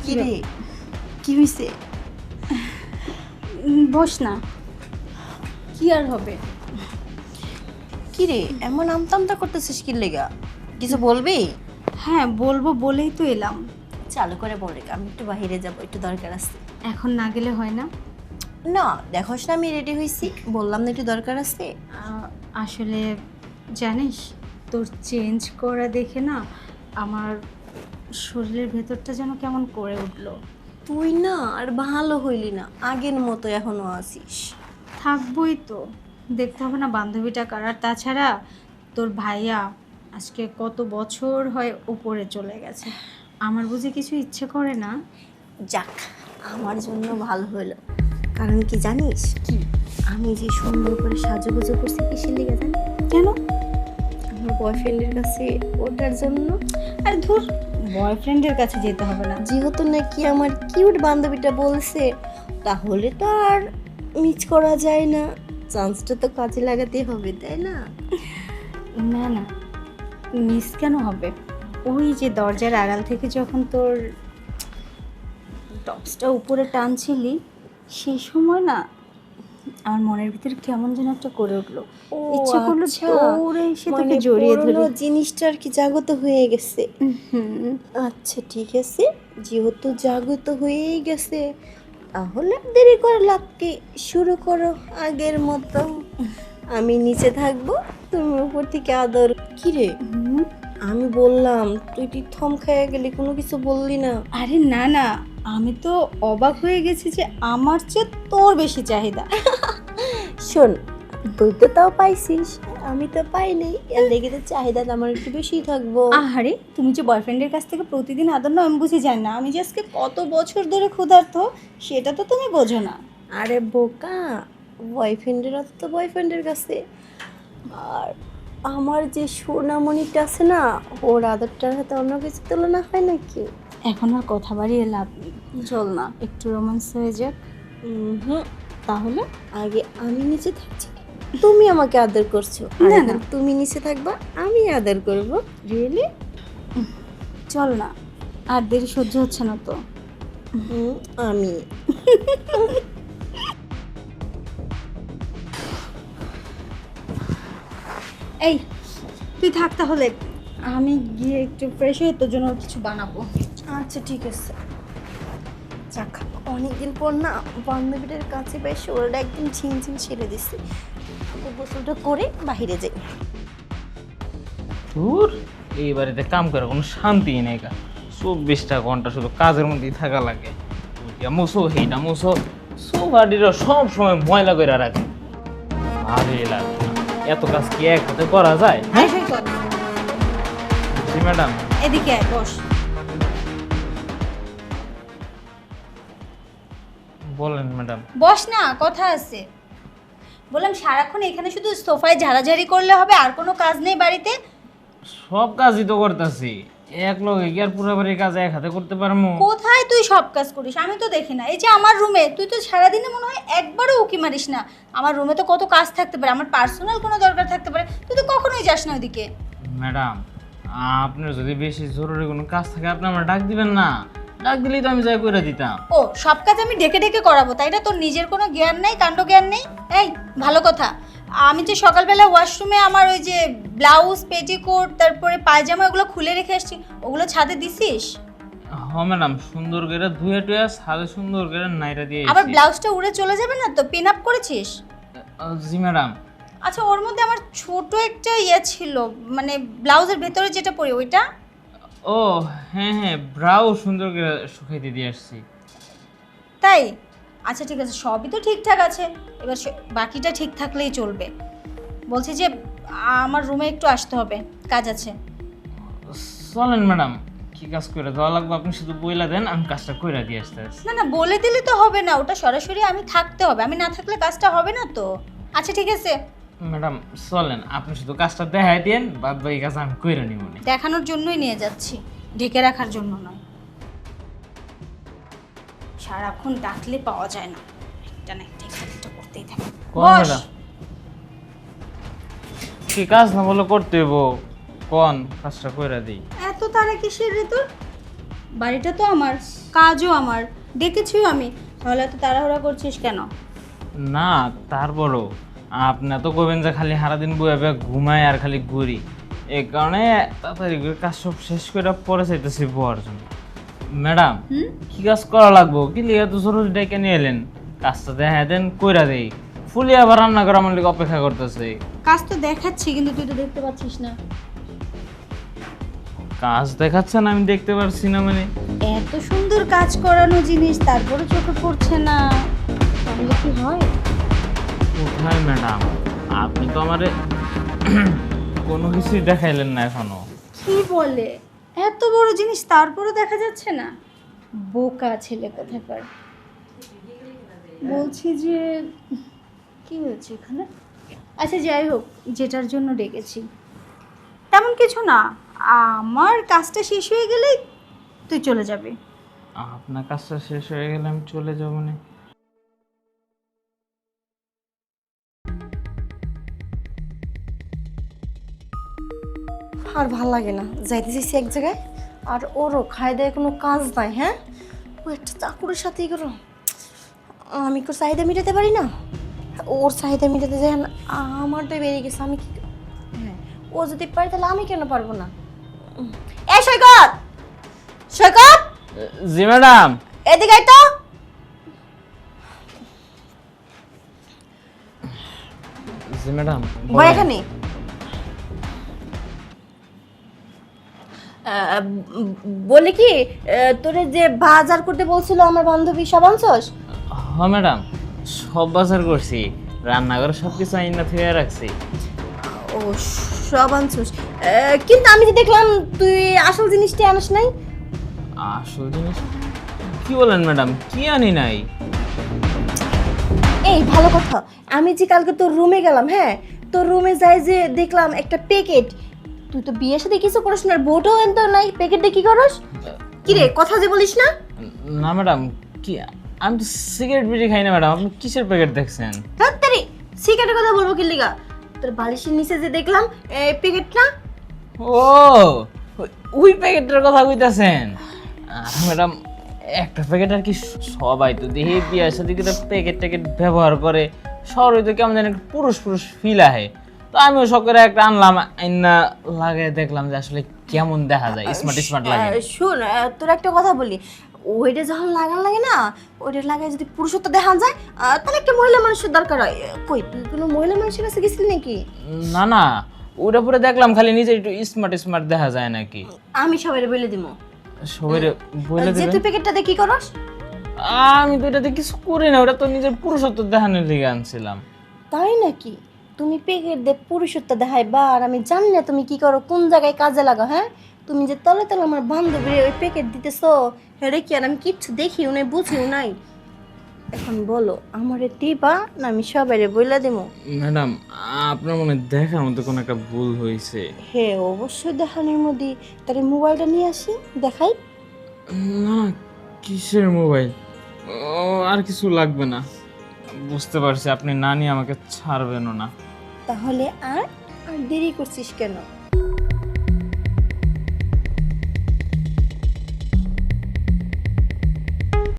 কি রে, কি হয়েছে? বস না। কি আর হবে? কি রে, এমন আমতামতা করতেছিস কি লেগা? কিছু বলবি? হ্যাঁ বলবো বলেই তো এলাম। চালু করে বল রে, আমি একটু বাইরে যাব, একটু দরকার আছে। এখন না গেলে হয় না? না দেখোস না আমি রেডি হয়েছি, বললাম না একটু দরকার আছে। আসলে জানিস, তোর চেঞ্জ করা দেখে না আমার শরীরের ভেতরটা যেন কেমন করে উঠলো। তুই না আর ভালো হইলি না, আগের মতো এখনো আছিস। থাকবই তো, দেখতে হবে না বান্ধবীটা কার। আর তাছাড়া তোর ভাইয়া আজকে কত বছর হয় উপরে চলে গেছে, আমার বুঝি কিছু ইচ্ছে করে না। যাক, আমার জন্য ভালো হলো। কারণ কি জানিস কি, আমি যে সুন্দর করে সাজুগুজু করছি কিসের লেগে জানি? কেন? আমার বয়ফ্রেন্ডের কাছে, ওটার জন্য। আর ধুর, বয়ফ্রেন্ডের কাছে যেতে হবে না। যেহেতু নাকি আমার কিউট বান্ধবীটা বলছে, তাহলে তো আর মিস করা যায় না, চান্সটা তো কাজে লাগাতে হবে, তাই না? না না, মিস কেন হবে? ওই যে দরজার আড়াল থেকে যখন তোর টপসটা উপরে টানছিলি, সেই সময় না আমার মনের ভিতরে কেমন যেন একটা করে উঠলো। ইচ্ছে করলো দৌড়ে এসে তোকে জড়িয়ে ধরি। জিনিসটা আর কি জাগত হয়ে গেছে। হুম, আচ্ছা ঠিক আছে, যেহেতু জাগত হয়েই গেছে, তাহলে আর দেরি করে লাভ কি, শুরু করো আগের মতো। আমি নিচে থাকবো, তুমি উপর থেকে আদর। কি রে, হুম। আমি বললাম, তুই থম খেয়ে গেলি, কোনো কিছু বললি না। আরে না না, আমি তো অবাক হয়ে গেছি যে আমার চেয়ে তোর বেশি চাহিদা। শোন, তুই তো তাও পাইছিস, আমি তো পাই নাই, এর লেগে তো চাহিদা আমার একটু বেশিই থাকবো। আহারে, তুমি যে বয়ফ্রেন্ডের কাছ থেকে প্রতিদিন আদর নাও আমি বুঝি জানি না, আমি যে আজকে কত বছর ধরে ক্ষুধার্ত সেটা তো তুমি বোঝো না। আরে বোকা, বয়ফ্রেন্ডের তো বয়ফ্রেন্ডের কাছে, আর আমার যে সোনামণিটা আছে না, ওর আদরটার হাতে অন্য কিছু তুলনা হয় নাকি? এখন আর কথা বাড়িয়ে লাভ নেই, চল না একটু রোমান্স হয়ে যাক। হুম, তাহলে আগে আমি নিচে থাকছি, তুমি আমাকে আদর করছো, আর না, এখন না। তুমি নিচে থাকবা, আমি আদর করব। রিয়েলি? চল না, আর দেরি সহ্য হচ্ছে না তো। আমি এই তুই থাক তাহলে, আমি গিয়ে একটু ফ্রেশ হয়ে তোর জন্য কিছু বানাবো। আচ্ছা ঠিক আছে। যাক, অনেকদিন পর না বান্ধবীদের কাছে বেশ শরীরটা একদম ঝিমঝিম ছেড়ে দিচ্ছে। গোসলটা করে বাইরে যাই। ধুর, এই বাড়িতে কাম করে কোনো শান্তি নেই কা। 24টা ঘন্টা শুধু কাজের মধ্যেই থাকা লাগে। ওইটা মুছো, সেইটা মুছো, সোফাটিরা সব সময় ময়লা করে রাখে। ভালোই লাগে না, এত কাজ কি এক হাতে করা যায়? হ্যাঁ সৈকত, জি ম্যাডাম। এদিকে আয়, বস। বলেন ম্যাডাম। বস না, কথা আছে। বললাম সারাক্ষণ এখানে শুধু সোফায় ঝাড়াঝাড়ি করলে হবে, আর কোনো কাজ নেই বাড়িতে? সব কাজই তো করতেছি, এক লগে কি আর পুরো বাড়ির কাজ এক হাতে করতে পারবো? কোথায় তুই সব কাজ করিস আমি তো দেখি না। এই যে আমার রুমে তুই তো সারাদিনে মনে হয় একবারও উকি মারিস না। আমার রুমে তো কত কাজ থাকতে পারে, আমার পার্সোনাল কোনো দরকার থাকতে পারে, তুই তো কখনোই যাস না ওইদিকে। ম্যাডাম, আপনার যদি বেশি জরুরি কোনো কাজ থাকে আপনি আমার ডাক দিবেন না, ডাক দিলেই তো আমি যাই করে দিতাম। ও, সব কাজ আমি ডেকে ডেকে করাবো তাই না? তোর নিজের কোনো জ্ঞান নেই, কাণ্ড জ্ঞান নেই। এই ভালো কথা, আমি যে সকালবেলা ওয়াশরুমে আমার ওই যে ব্লাউজ, পেটিকোট, তারপরে পায়জামা ওগুলো খুলে রেখে আসছি, ওগুলো ছাদে দিছিস? হ্যাঁ ম্যাডাম, সুন্দর করে ধুয়ে টুয়ে সাথে সুন্দর করে নাইরা দিয়ে আবার এসেছি। ব্লাউজটা উড়ে চলে যাবে না তো? পিন আপ করেছিস? জি ম্যাডাম। আচ্ছা, ওর মধ্যে আমার ছোট একটা ইয়ে ছিল, মানে ব্লাউজের ভেতরে যেটা পরি ওইটা। ও হ্যাঁ হ্যাঁ, ব্রাউ সুন্দর করে শুকাইতে দিয়ে আসছি। তাই? আচ্ছা ঠিক আছে, সবই তো ঠিকঠাক আছে, এবার বাকিটা ঠিক থাকলেই চলবে। বলছি যে আমার রুমে একটু আসতে হবে, কাজ আছে। চলেন ম্যাডাম, কি কাজ করে দেওয়া লাগবে আপনি শুধু বইলা দেন, আমি কাজটা কইরা দিয়ে আসতে আসছি। না না, বলে দিলে তো হবে না, ওটা সরাসরি আমি থাকতে হবে, আমি না থাকলে কাজটা হবে না তো। আচ্ছা ঠিক আছে, ম্যাডাম চলেন, আপনি শুধু কাজটা দেখাই দেন, বাদ বাকি কাজ আমি কইরা নিব। দেখানোর জন্যই নিয়ে যাচ্ছি, ঢেকে রাখার জন্য নয়। সারাক্ষণ ডাকলে পাওয়া যায় না, একটা না একটা করতেই থাকে। কোন বস। ম্যাডাম? কি কাজ না বলে করতে হইব, কোন কাজটা কইরা দিই। এত তারা কিসের রে তোর? বাড়িটা তো আমার, কাজও আমার, ডেকেছিও আমি, তাহলে এত তাড়াহুড়া করছিস কেন? না তারপরও আপনি তো কইবেন যে খালি সারাদিন বয়ে বয়ে ঘুমাই আর খালি ঘুরি, এই কারণে তাড়াতাড়ি করে কাজ সব শেষ করে পরে চাইতেছি বোয়ার জন্য। ম্যাডাম কি কাজ করা লাগবো, কি লিগে তো জরুরি ডেকে নিয়ে এলেন? কাজটা দেখা দেন, কইরা দেই। ফুলি আবার রান্না করে আমার লিগে অপেক্ষা করতেছে। কাজ তো দেখাচ্ছি, কিন্তু তুই তো দেখতে পাচ্ছিস না। কাজ দেখাচ্ছেন আমি দেখতে পারছি না মানে? এত সুন্দর কাজ করানো জিনিস তারপরে চোখে পড়ছে না, তাহলে কি হয়? কোথায় ম্যাডাম, আপনি তো আমারে কোনো কিছুই দেখাইলেন না এখনো। কি বলে, এত বড় জিনিস তারপরে দেখা যাচ্ছে না? বোকা ছেলে কোথাকার। বলছি যে কি হয়েছে এখানে? আচ্ছা যাই হোক, যেটার জন্য ডেকেছি তেমন কিছু না, আমার কাজটা শেষ হয়ে গেলেই তুই চলে যাবি। আপনার কাজটা শেষ হয়ে গেলে আমি চলে যাবো না? আর ভাল লাগে না, যাইতে চাইছি এক জায়গায় আর ওরও খায় দেয় কোনো কাজ নাই। হ্যাঁ, ও একটা চাকুরের সাথেই করো, আমি তো চাহিদা মেটাতে পারি না, ওর চাহিদা মেটাতে যায় না। আমারটাই বেরিয়ে গেছে, আমি কি হ্যাঁ, ও যদি পারে তাহলে আমি কেন পারবো না? এই সৈকত, সৈকত জি ম্যাডাম। এদিকে আয় তো। জি ম্যাডাম। বল এখানে। বলি কি, তোরে যে বাজার করতে বলছিল আমার বান্ধবী, সব আনছস? হ্যাঁ ম্যাডাম, সব বাজার করছি, রান্নাঘরে সব কিছু আইনা থুয়ে রাখছি। ও, সব আনছস, কিন্তু আমি যে দেখলাম তুই আসল জিনিসটা আনিস নাই। আসল জিনিস কি বলেন ম্যাডাম, কি আনি নাই? এই ভালো কথা, আমি যে কালকে তোর রুমে গেলাম, হ্যাঁ তোর রুমে যাই যে দেখলাম একটা প্যাকেট। তুই তো বিয়ের সাথে কিছু করিস না, বোটও এনতো নাই, প্যাকেট দিয়ে কি করস? কি রে, কথা যে বলিস না? না ম্যাডাম, কি আমি তো সিগারেট বিড়ি খাই না ম্যাডাম, আপনি কিসের প্যাকেট দেখছেন? তাড়াতাড়ি সিগারেটের কথা বলবো কি লিগা? তোর বালিশের নিচে যে দেখলাম প্যাকেটটা। ও, ওই প্যাকেটের কথা কইতাছেন? ম্যাডাম একটা প্যাকেট আর কি, সবাই তো দেখি বিয়ের সাথে কিন্তু প্যাকেট ট্যাকেট ব্যবহার করে, শহরে তো কেমন যেন একটা পুরুষ পুরুষ ফিল আহে। তো আমিও শখ করে একটা আনলাম, আইনা লাগিয়ে দেখলাম যে আসলে কেমন দেখা যায়, স্মার্ট স্মার্ট লাগে। শোন, তোর একটা কথা বলি, ওইটা যখন লাগান লাগে না, ওইটা লাগায় যদি পুরুষত্ব দেখা যায়, তাহলে একটা মহিলা মানুষের দরকার হয়। কই তুই কোনো মহিলা মানুষের কাছে গেছিলি নাকি? না না, ওটা পরে দেখলাম খালি নিজে একটু স্মার্ট স্মার্ট দেখা যায় নাকি। আমি সবাই বলে দিব সবাই বলে যে দেবে। তুই প্যাকেটটা দিয়ে কি করস? আমি তো এটাতে কিছু করি না, ওটা তো নিজের পুরুষত্ব দেখানোর লিগে আনছিলাম। তাই নাকি? তুমি প্যাকেট দিয়ে পুরুষত্ব দেখাই বা, আর আমি জানি না তুমি কি করো, কোন জায়গায় কাজে লাগো। হ্যাঁ, তুমি যে তলে তলে আমার বান্ধবীর ওই প্যাকেট দিতেছো, হ্যাঁ কি আর আমি কিচ্ছু দেখিও নাই, বুঝিও নাই। এখন বলো, আমারে দিবা না আমি সবাই বইলা দেবো? ম্যাডাম আপনার মনে হয় দেখার মতো কোনো একটা ভুল হয়েছে। হ্যাঁ অবশ্যই দেখানোর মধ্যে, তার মোবাইলটা নিয়ে আসি দেখাই। না, কিসের মোবাইল? ও আর কিছু লাগবে না, বুঝতে পারছি আপনি না নিয়ে আমাকে ছাড়বেনও না। তাহলে আর আর দেরি করছিস কেন?